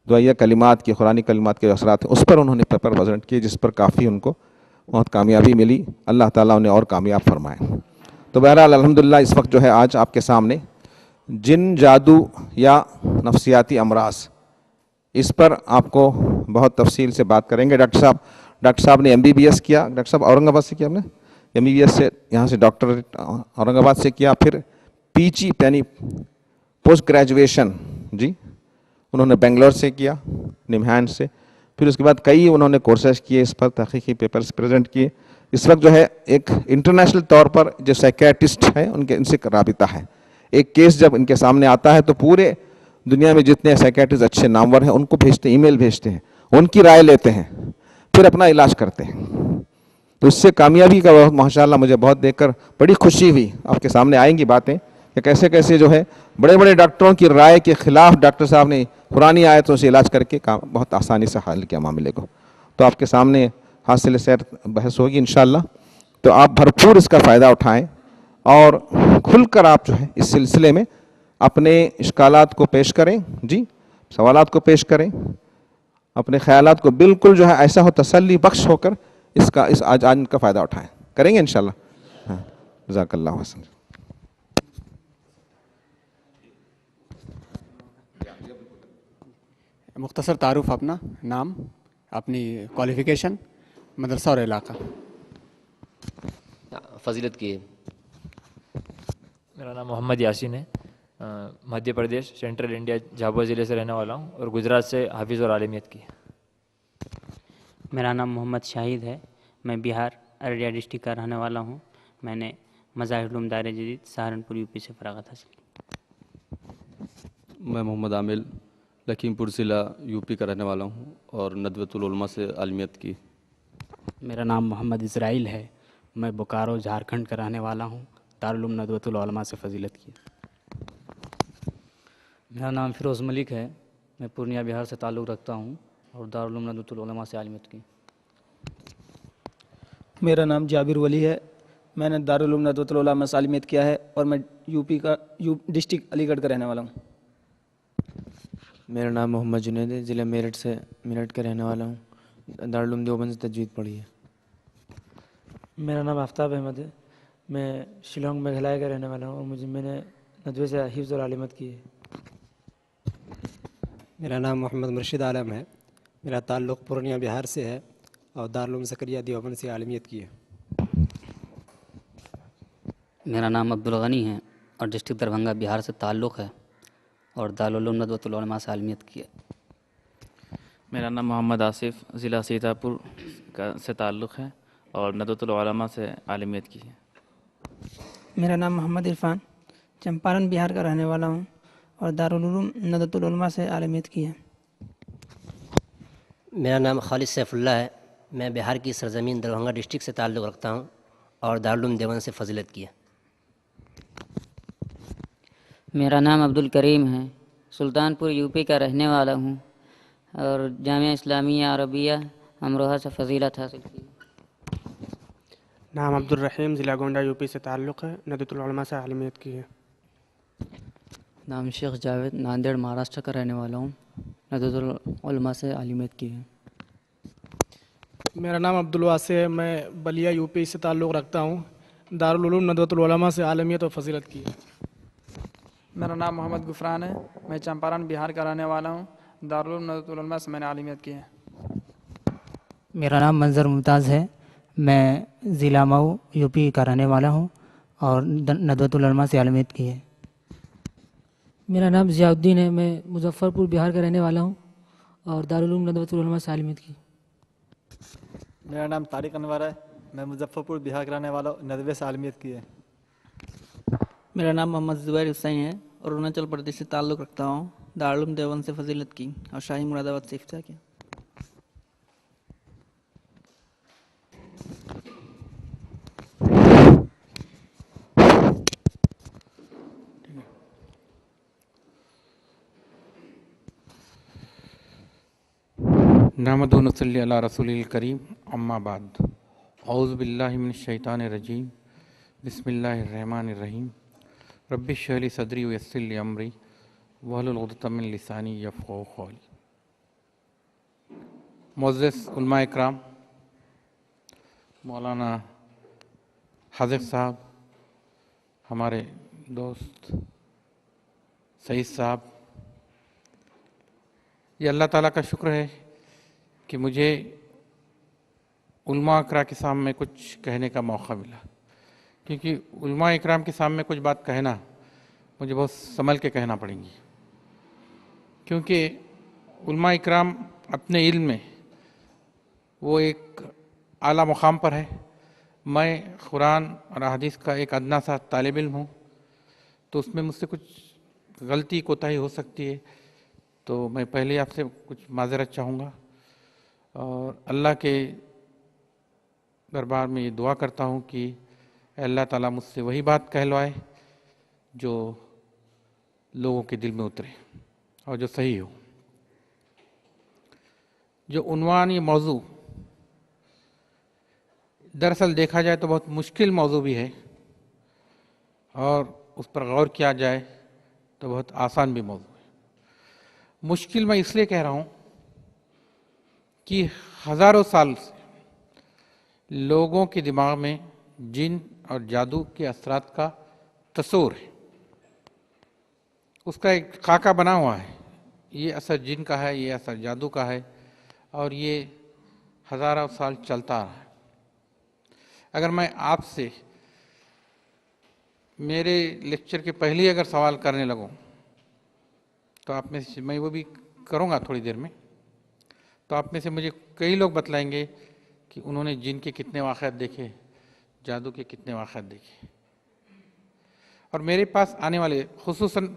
دعائیہ کلمات کی، قرآنی کلمات کے اثرات ہیں، اس پر انہوں نے پیپر پریزنٹ کیے، جس پر کافی ان کو بہت کامیابی ملی. اللہ تعالیٰ انہیں اور کامیاب فرمائے. تو بہرحال الحمدللہ اس وقت جو ہے آج آپ کے سامنے جن، جادو یا نفسیاتی امراض، اس پر آپ کو بہت تفصیل سے بات کریں گے. ڈاکٹر صاحب نے MBBS کیا. ڈاکٹر صاحب اورنگ آباد سے کیا آپ نے MBBS سے، یہاں سے ڈاکٹر اورنگ آباد سے کیا. پھر PG یعنی پوسٹ گریجویشن جی انہوں نے بنگلور سے کیا، نمہان سے. پھر اس کے بعد کئی انہوں نے کورسز کیے، اس پر تحقیقی پیپرز پریزنٹ کیے. اس وقت جو ہے ایک انٹرنیشنل طور پر جو سائیکیٹرسٹ ہیں ان سے رابطہ ہے. ایک کیس جب ان کے سامنے آتا ہے تو پورے دنیا میں جتنے سائیکیٹرسٹ اچھے نامور ہیں ان کو بھیجتے ہیں، ای میل بھیجتے ہیں، ان کی رائے لیتے ہیں، پھر اپنا علاج کرتے ہیں. تو اس سے کامیابی کا ماشاء اللہ مجھے بہت دیکھ کر بڑی خوشی ہوئی. آپ کے سامنے آئیں گی باتیں کہ کیسے کیسے جو ہے بڑے بڑے ڈاکٹروں کی رائے کے خلاف ڈاکٹر صاحب نے قرآنی آیتوں سے علاج کر کے بہت آسانی سے حل کیا معاملے کو. تو آپ کے سامنے حاصل سیر بحث ہوگی انشاءاللہ. تو آپ بھرپور اس کا فائدہ اٹھائیں اور کھل کر آپ جو ہے اس سلسلے میں اپنے اشکالات کو پیش کریں، جی سوالات کو پیش کریں، اپنے خیالات کو بالکل جو ہے ایسا ہو تسلی بخش ہو کر اس آج کا فائدہ اٹھائیں. کریں گے انشاءاللہ. ہاں جزاک اللہ حسن. مختصر تعارف، اپنا نام، اپنی کوالیفیکیشن، مدرسہ اور علاقہ. فضیلت کی. میرا نام محمد یاسین ہے، مدھیہ پردیش سینٹرل انڈیا جھابوا ضلع سے رہنے والا ہوں اور گجرات سے حافظ اور عالمیت کی. میرا نام محمد شاہد ہے، میں بہار ارریہ ڈسٹرکٹ کا رہنے والا ہوں. میں نے مظاہر علوم دار جدید سہارنپور UP سے فراغت حاصل کی. میں محمد عامل لکھیم پور ضلع UP کا رہنے والا ہوں اور ندوۃ العلماء سے عالمیت کی. میرا نام محمد اسرائیل ہے، میں بوکارو جھارکھنڈ کا رہنے والا ہوں، دارالعلوم ندوۃ العلماء سے فضیلت کی. میرا نام فیروز ملک ہے، میں پورنیہ بہار سے تعلق رکھتا ہوں اور دارالعلوم ندوۃ العلماء سے عالمیت کی. میرا نام جابر ولی ہے، میں نے دارالعلوم ندوۃ العلماء سے عالمیت کیا ہے اور میں UP کا ڈسٹرکٹ علی گڑھ کا رہنے والا ہوں. میرا نام محمد جنید ہے، ضلع میرٹھ کا رہنے والا ہوں، دارالعلوم دیوبند سے تجوید پڑھی ہے. میرا نام آفتاب احمد ہے، میں شیلانگ میگھالیہ کا رہنے والا ہوں اور میں نے ندوے سے حفظ اور عالمیت کی ہے. میرا نام محمد مرشد عالم ہے، میرا تعلق پورنیہ بہار سے ہے اور دارالعلوم زکریا دیوبند سے عالمیت کی ہے. میرا نام عبدالغنی ہے اور ڈسٹرکٹ دربھنگہ بہار سے تعلق ہے اور دارالعلوم ندوۃ العلماء سے عالمیت کی ہے. میرا نام محمد آصف، ضلع سیتاپور سے تعلق ہے اور ندوۃ العلماء سے عالمیت کی ہے. میرا نام محمد عرفان، چمپارن بہار کا رہنے والا ہوں اور دارالعلوم ندوۃ العلماء سے عالمیت کی ہے. میرا نام خالد سیف اللہ ہے، میں بہار کی سرزمین دربھنگہ ڈسٹرکٹ سے تعلق رکھتا ہوں اور دارالعلوم دیوبند سے فضیلت کی ہے. میرا نام عبدالکریم ہے، سلطان پور UP کا رہنے والا ہوں اور جامعہ اسلامیہ عربیہ امروہہ سے فضیلت حاصل کی. نام عبدالرحیم، ضلع گونڈہ UP سے تعلق ہے، ندوۃ العلماء سے عالمیت کی ہے. نام شیخ جاوید، ناندیڑ مہاراشٹر کا رہنے والا ہوں، ندوۃ العلماء سے عالمیت کی ہے. میرا نام عبدالواسع ہے، میں بلیا UP سے تعلق رکھتا ہوں، دارالعلوم ندوۃ العلماء سے عالمیت اور فضیلت کی ہے. میرا نام محمد غفران ہے، میں چمپارن بہار کا رہنے والا ہوں، دارالعلوم ندوۃ العلماء سے میں نے عالمیت کی ہے. میرا نام منظر ممتاز ہے، میں ضلع مئو UP کا رہنے والا ہوں اور ندوۃ العلماء سے عالمیت کی ہے. میرا نام ضیاء الدین ہے، میں مظفر پور بہار کا رہنے والا ہوں اور دارالعلوم ندوۃ العلماء سے عالمیت کی. میرا نام طارق انور ہے، میں مظفر پور بہار کا رہنے والا ہوں، ندوے سے عالمیت کی ہے. میرا نام محمد زبیر حسین ہے اور اروناچل پردیش سے تعلق رکھتا ہوں، دارالعلوم دیوبند سے فضیلت کی اور شاہی مراد آباد سے افتتاح کیا. نحمدہ و نصلی علی رسول الکریم، اما بعد، اعوذ باللہ من الشیطان الرجیم، بسم اللہ الرحمن الرحیم. رب اشرح لی صدری ویسر لی امری واحلل عقدۃ من لسانی یفقہوا قولی. मुअज़्ज़िज़ उलमा इकराम, मौलाना हाज़िक़ साहब, हमारे दोस्त सईद साहब, ये अल्लाह ताला का शुक्र है कि मुझे उलमा इकराम के सामने कुछ कहने का मौका मिला, क्योंकि उलमा इकराम के सामने कुछ बात कहना मुझे बहुत संभल के कहना पड़ेंगी, क्योंकि उलमा इकराम अपने इल्म में वो एक आला मुकाम पर है। मैं कुरान और हदीस का एक अदना सा तालिब इल्म हूँ, तो उसमें मुझसे कुछ गलती कोताही हो सकती है, तो मैं पहले आपसे कुछ माज़रत चाहूँगा और अल्लाह के दरबार में ये दुआ करता हूँ कि अल्लाह ताला मुझसे वही बात कहलवाए जो लोगों के दिल में उतरे और जो सही हो। जो उन्वान, ये मौजू दरअसल देखा जाए तो बहुत मुश्किल मौजू भी है और उस पर गौर किया जाए तो बहुत आसान भी मौजू है। मुश्किल मैं इसलिए कह रहा हूँ कि हज़ारों साल से लोगों के दिमाग में जिन और जादू के असरात का तस्वुर है, उसका एक खाका बना हुआ है। ये असर जिन का है, ये असर जादू का है और ये हज़ारों साल चलता रहा है। अगर मैं आपसे मेरे लेक्चर के पहले अगर सवाल करने लगूं तो आप में से, मैं वो भी करूंगा थोड़ी देर में, तो आप में से मुझे कई लोग बतलाएंगे कि उन्होंने जिन के कितने वाक़यात देखे, जादू के कितने वाक़यात देखे। और मेरे पास आने वाले खुसूसन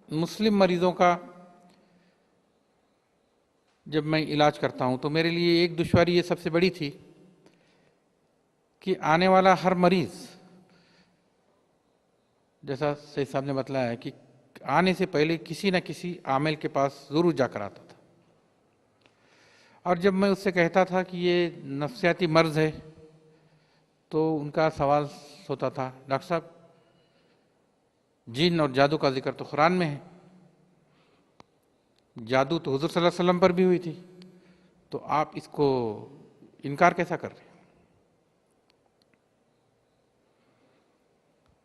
मुस्लिम मरीज़ों का जब मैं इलाज करता हूं तो मेरे लिए एक दुश्वारी ये सबसे बड़ी थी कि आने वाला हर मरीज़, जैसा सईद साहब ने बतलाया है कि आने से पहले किसी न किसी आमिल के पास ज़रूर जाकर आता था, और जब मैं उससे कहता था कि ये नफ्सियाती मर्ज़ है तो उनका सवाल होता था, डॉक्टर साहब जिन और जादू का जिक्र तो कुरान में है, जादू तो हुज़ूर सल्लल्लाहु अलैहि वसल्लम पर भी हुई थी, तो आप इसको इनकार कैसा कर रहे हैं?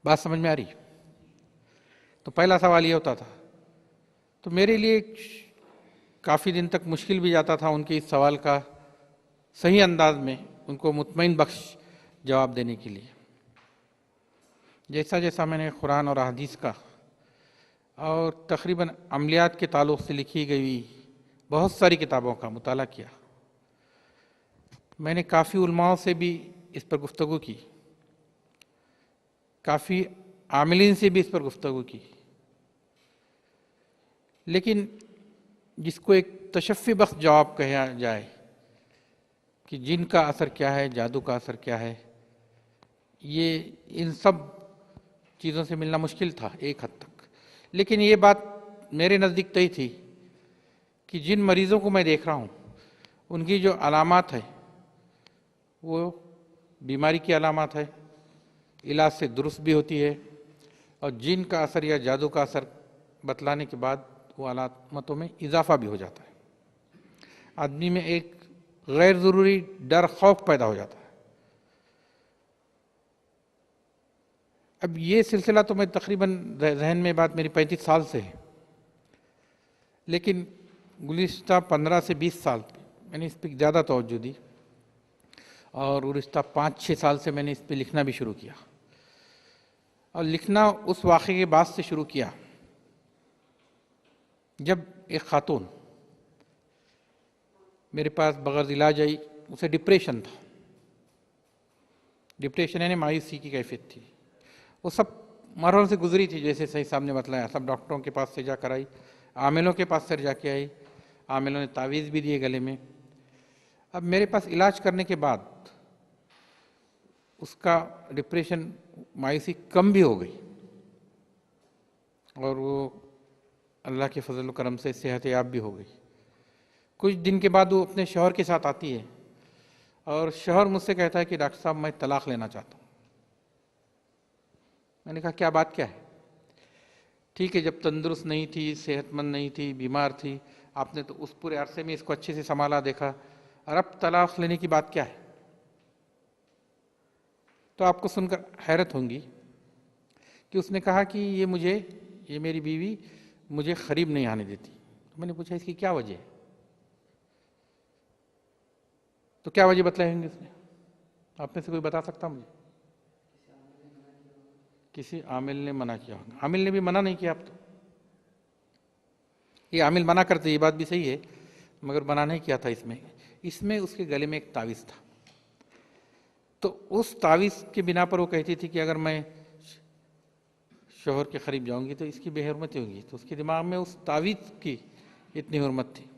बात समझ में आ रही? तो पहला सवाल ये होता था। तो मेरे लिए काफ़ी दिन तक मुश्किल भी जाता था उनके इस सवाल का सही अंदाज में उनको मुतमईन बख्श जवाब देने के लिए। जैसा जैसा मैंने कुरान और हदीस का और तकरीबन अमलियात के ताल्लुक़ से लिखी गई बहुत सारी किताबों का मुताला किया, मैंने काफ़ी उलमाओं से भी इस पर गुफ्तगू की, काफ़ी आमिलीन से भी इस पर गुफ्तगू की, लेकिन जिसको एक तशफ़ी बख्श जवाब कहा जाए कि जिन का असर क्या है, जादू का असर क्या है, ये इन सब चीज़ों से मिलना मुश्किल था एक हद तक। लेकिन ये बात मेरे नज़दीक तय थी कि जिन मरीज़ों को मैं देख रहा हूँ उनकी जो अलामात है वो बीमारी की अलामात है, इलाज से दुरुस्त भी होती है, और जिन का असर या जादू का असर बतलाने के बाद वो अलामतों में इजाफा भी हो जाता है। आदमी में एक गैर ज़रूरी डर, खौफ पैदा हो जाता है। अब ये सिलसिला तो मैं तकरीबन जहन में बात मेरी 35 साल से है, लेकिन गुज़िश्ता 15 से 20 साल मैंने इस पर ज़्यादा तवज्जो दी और गुज़िश्ता 5-6 साल से मैंने इस पर लिखना भी शुरू किया। और लिखना उस वाक़े के बाद से शुरू किया जब एक ख़ातून मेरे पास बग़ैर इलाज आई, उसे डिप्रेशन था। डिप्रेशन यानी मायूसी की कैफियत थी। वो सब मरहलों से गुजरी थी, जैसे सही साहब ने बतलाया। सब डॉक्टरों के पास से जाकर आई, आमिलों के पास से जाके आई, आमिलों ने तावीज़ भी दिए गले में। अब मेरे पास इलाज करने के बाद उसका डिप्रेशन, मायूसी कम भी हो गई और वो अल्लाह के फजल करम से सेहत याब भी हो गई। कुछ दिन के बाद वो अपने शौहर के साथ आती है और शौहर मुझसे कहता है कि डॉक्टर साहब मैं तलाक़ लेना चाहता हूँ। मैंने कहा क्या बात क्या है? ठीक है, जब तंदुरुस्त नहीं थी, सेहतमंद नहीं थी, बीमार थी, आपने तो उस पूरे अरसे में इसको अच्छे से संभाला, देखा, और अब तलाक लेने की बात क्या है? तो आपको सुनकर हैरत होंगी कि उसने कहा कि ये मेरी बीवी मुझे करीब नहीं आने देती। तो मैंने पूछा इसकी क्या वजह है? तो क्या वजह बतलाएंगे उसने? आप में से कोई बता सकता मुझे? किसी आमिल ने मना किया होगा। आमिल ने भी मना नहीं किया। अब तो ये आमिल मना करते, ये बात भी सही है, मगर मना नहीं किया था। इसमें उसके गले में एक तावीज़ था। तो उस तावीज़ के बिना पर वो कहती थी कि अगर मैं शोहर के करीब जाऊंगी तो इसकी बेहरमती होगी। तो उसके दिमाग में उस तावीज़ की इतनी हुर्मत थी।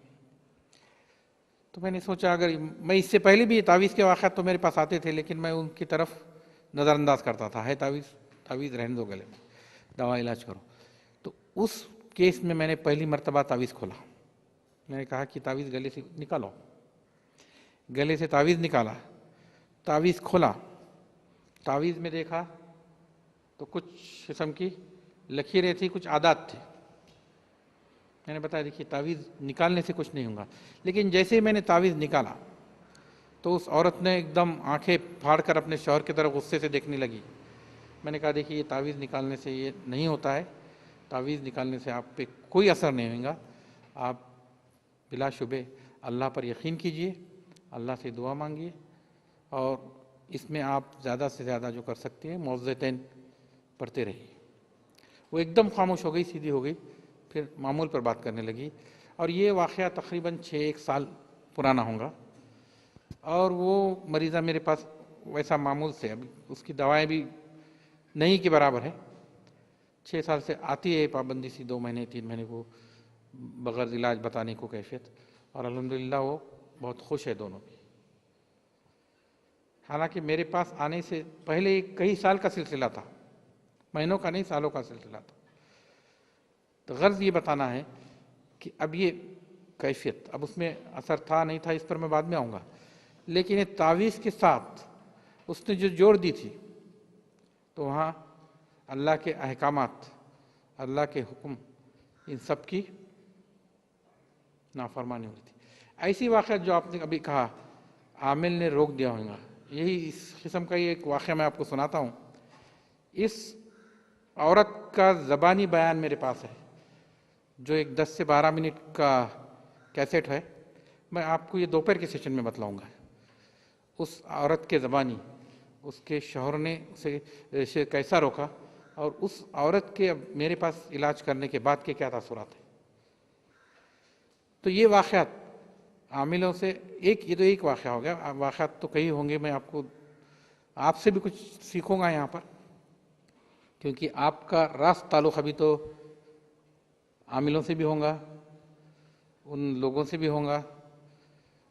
तो मैंने सोचा अगर मैं इससे पहले भी तावीज़ के वाक़यात तो मेरे पास आते थे, लेकिन मैं उनकी तरफ नज़रअंदाज करता था। है तावीज़ रहने दो, गले में दवा इलाज करो। तो उस केस में मैंने पहली मर्तबा तावीज़ खोला। मैंने कहा कि तावीज़ गले से निकालो। गले से तावीज़ निकाला, तावीज़ खोला, तावीज़ में देखा तो कुछ किस्म की लकीरें थी, कुछ आदात थे। मैंने बताया देखिए तावीज़ निकालने से कुछ नहीं होगा। लेकिन जैसे ही मैंने तावीज़ निकाला तो उस औरत ने एकदम आंखें फाड़ कर अपने शौहर की तरफ गुस्से से देखने लगी। मैंने कहा देखिए ये तावीज़ निकालने से ये नहीं होता है। तावीज़ निकालने से आप पे कोई असर नहीं होगा। आप बिलाशुबे अल्लाह पर यकीन कीजिए, अल्लाह से दुआ मांगिए, और इसमें आप ज़्यादा से ज़्यादा जो कर सकते हैं मौज़तैन पढ़ते रहिए। वो एकदम खामोश हो गई, सीधी हो गई, फिर मामूल पर बात करने लगी। और ये वाक़या तकरीबन 6-1 साल पुराना होगा। और वो मरीज़ा मेरे पास वैसा मामूल से, अभी उसकी दवाएं भी नहीं के बराबर है, 6 साल से आती है पाबंदी सी, 2 महीने 3 महीने को बग़ैर इलाज बताने को कैफियत। और अल्हम्दुलिल्लाह वो बहुत खुश है दोनों भी। हालांकि मेरे पास आने से पहले कई साल का सिलसिला था, महीनों का नहीं, सालों का सिलसिला था। तो गर्ज ये बताना है कि अब ये कैफियत, अब उसमें असर था नहीं था इस पर मैं बाद में आऊँगा, लेकिन ये तावीज़ के साथ उसने जो जोड़ दी थी तो वहाँ अल्लाह के अहकामात, अल्लाह के हुक्म, इन सब की नाफरमानी हो रही थी। ऐसी वाक़या जो आपने अभी कहा आमिल ने रोक दिया होगा, यही इस किस्म का ये एक वाक़या मैं आपको सुनाता हूँ। इस औरत का ज़बानी बयान मेरे पास है, जो एक 10 से 12 मिनट का कैसेट है। मैं आपको ये दोपहर के सेशन में बतलाऊँगा। उस औरत के ज़बानी, उसके शौहर ने उसे कैसा रोका, और उस औरत के मेरे पास इलाज करने के बाद के क्या तासुरात हैं। तो ये वाक़यात आमिलों से ये तो एक वाक़या हो गया। वाक़यात तो कई होंगे। मैं आपसे भी कुछ सीखूँगा यहाँ पर, क्योंकि आपका रास्त ताल्लुक़ अभी तो आमिलों से भी होगा, उन लोगों से भी होगा,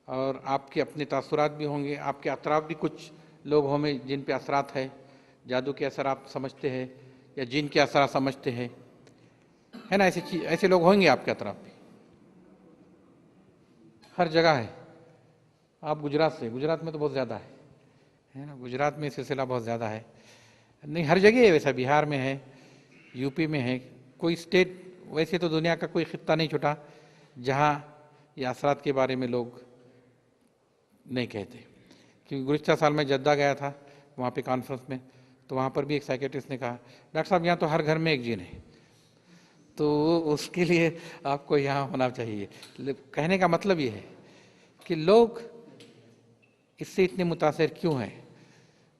और आपके अपने तासुरात भी होंगे। आपके अतराफ़ भी कुछ लोग होंगे जिन पे असरात है, जादू के असर आप समझते हैं या जिन के असर समझते हैं, है ना। ऐसे लोग होंगे आपके अतराफ़ भी, हर जगह है। आप गुजरात में तो बहुत ज़्यादा है ना। गुजरात में सिलसिला बहुत ज़्यादा है, नहीं हर जगह है वैसा। बिहार में है, यूपी में है, कोई स्टेट, वैसे तो दुनिया का कोई खित्ता नहीं छूटा जहाँ ये असरात के बारे में लोग नहीं कहते। क्योंकि गुज़िश्ता साल में जद्दा गया था, वहाँ पे कॉन्फ्रेंस में, तो वहाँ पर भी एक साइकेट्रिस्ट ने कहा डॉक्टर साहब यहाँ तो हर घर में एक जिन है, तो उसके लिए आपको यहाँ होना चाहिए। कहने का मतलब ये है कि लोग इससे इतने मुतासिर क्यों हैं।